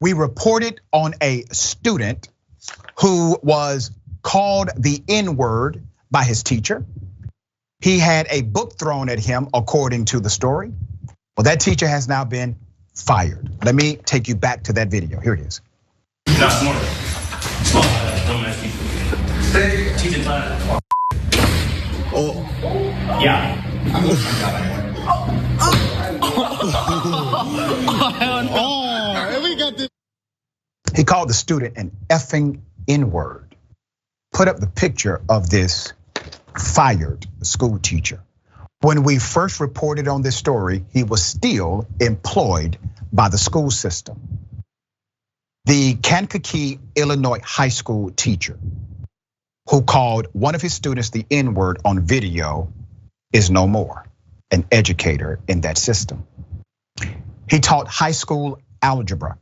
We reported on a student who was called the N-word by his teacher. He had a book thrown at him, according to the story. Well, that teacher has now been fired. Let me take you back to that video. Here it is. Not smart. Dumbass people. Teaching time. Oh. Yeah. Oh, and we got this. He called the student an effing N-word. Put up the picture of this fired school teacher. When we first reported on this story, he was still employed by the school system. The Kankakee, Illinois high school teacher who called one of his students the N-word on video is no more an educator in that system. He taught high school algebra.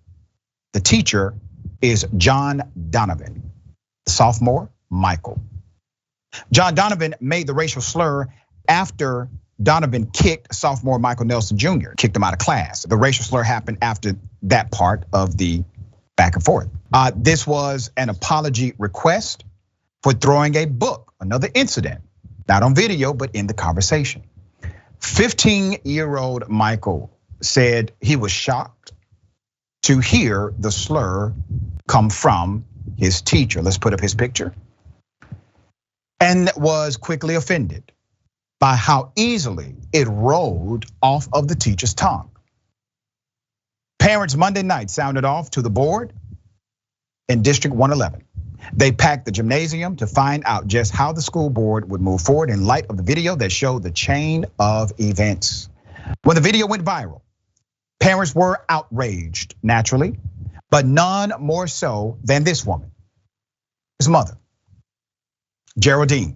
The teacher is John Donovan. The sophomore, Michael. John Donovan made the racial slur after Donovan kicked sophomore Michael Nelson Jr., kicked him out of class. The racial slur happened after that part of the back and forth. This was an apology request for throwing a book, another incident, not on video, but in the conversation. 15-year-old Michael said he was shocked to hear the slur come from his teacher. Let's put up his picture. And was quickly offended by how easily it rolled off of the teacher's tongue. Parents Monday night sounded off to the board in District 111. They packed the gymnasium to find out just how the school board would move forward in light of the video that showed the chain of events. When the video went viral, parents were outraged, naturally, but none more so than this woman, his mother, Geraldine,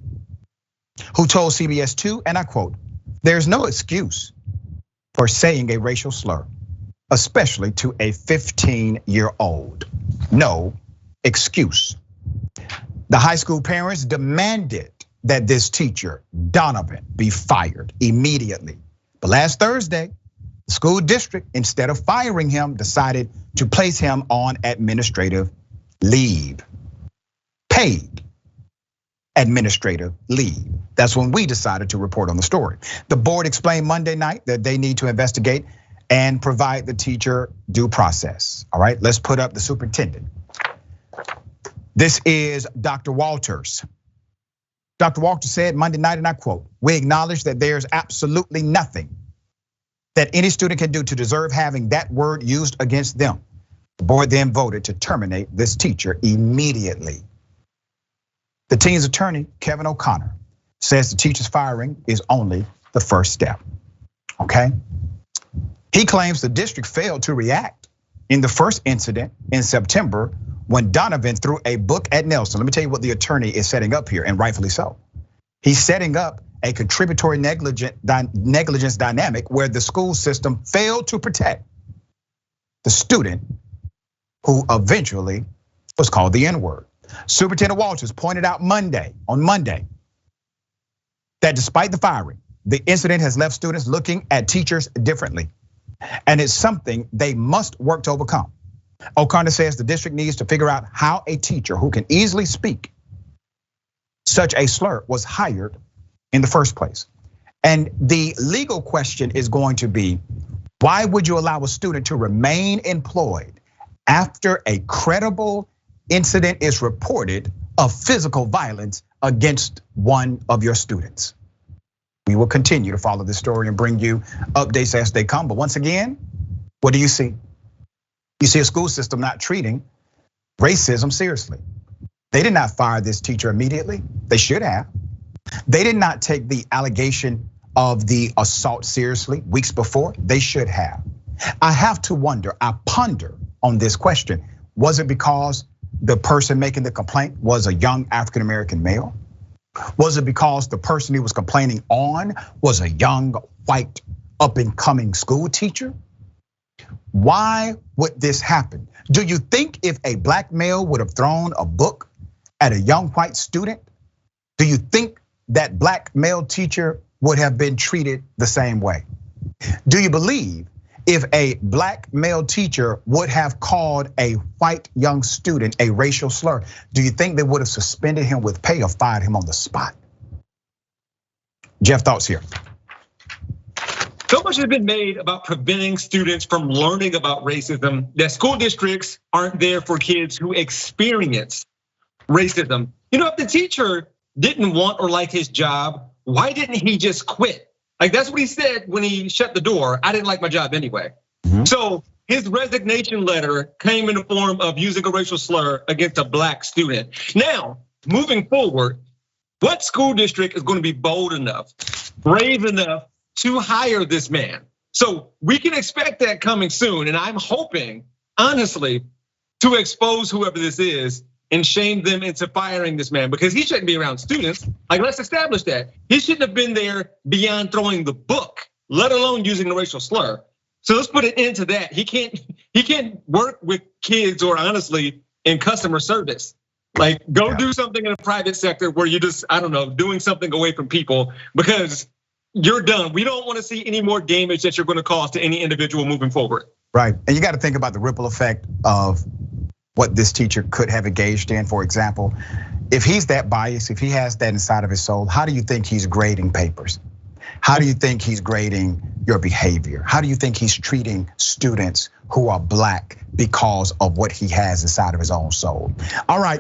who told CBS 2, and I quote, "There's no excuse for saying a racial slur, especially to a 15-year-old. No excuse." The high school parents demanded that this teacher, Donovan, be fired immediately. But last Thursday, the school district, instead of firing him, decided to place him on administrative leave. Paid administrative leave. That's when we decided to report on the story. The board explained Monday night that they need to investigate and provide the teacher due process. All right, let's put up the superintendent. This is Dr. Walters. Dr. Walters said Monday night, and I quote, "We acknowledge that there's absolutely nothing that any student can do to deserve having that word used against them." The board then voted to terminate this teacher immediately. The team's attorney, Kevin O'Connor, says the teacher's firing is only the first step, okay? He claims the district failed to react in the first incident in September when Donovan threw a book at Nelson. Let me tell you what the attorney is setting up here, and rightfully so. He's setting up a contributory negligence dynamic where the school system failed to protect the student who eventually was called the N-word. Superintendent Walters pointed out on Monday, that despite the firing, the incident has left students looking at teachers differently. And it's something they must work to overcome. O'Connor says the district needs to figure out how a teacher who can easily speak such a slur was hired in the first place. And the legal question is going to be, why would you allow a student to remain employed after a credible incident is reported of physical violence against one of your students? We will continue to follow this story and bring you updates as they come. But once again, what do you see? You see a school system not treating racism seriously. They did not fire this teacher immediately. They should have. They did not take the allegation of the assault seriously weeks before. They should have. I have to wonder, I ponder on this question. Was it because the person making the complaint was a young African-American male? Was it because the person he was complaining on was a young, white, up-and-coming school teacher? Why would this happen? Do you think if a black male would have thrown a book at a young white student, do you think that black male teacher would have been treated the same way? Do you believe If a black male teacher would have called a white young student a racial slur, do you think they would have suspended him with pay or fired him on the spot? Jeff, thoughts here. So much has been made about preventing students from learning about racism that school districts aren't there for kids who experience racism. If the teacher didn't want or like his job, why didn't he just quit? Like that's what he said when he shut the door. I didn't like my job anyway. So his resignation letter came in the form of using a racial slur against a black student. Now, moving forward, what school district is going to be bold enough, brave enough to hire this man? So we can expect that coming soon. And I'm hoping, honestly, to expose whoever this is and shame them into firing this man, because he shouldn't be around students. Like, let's establish that. He shouldn't have been there beyond throwing the book, let alone using the racial slur. So let's put an end to that. He can't work with kids or honestly in customer service. Like go do something in a private sector where you just, I don't know, doing something away from people, because you're done. We don't want to see any more damage that you're going to cause to any individual moving forward. Right, and you got to think about the ripple effect of what this teacher could have engaged in. For example, if he's that biased, if he has that inside of his soul, how do you think he's grading papers? How do you think he's grading your behavior? How do you think he's treating students who are black because of what he has inside of his own soul? All right.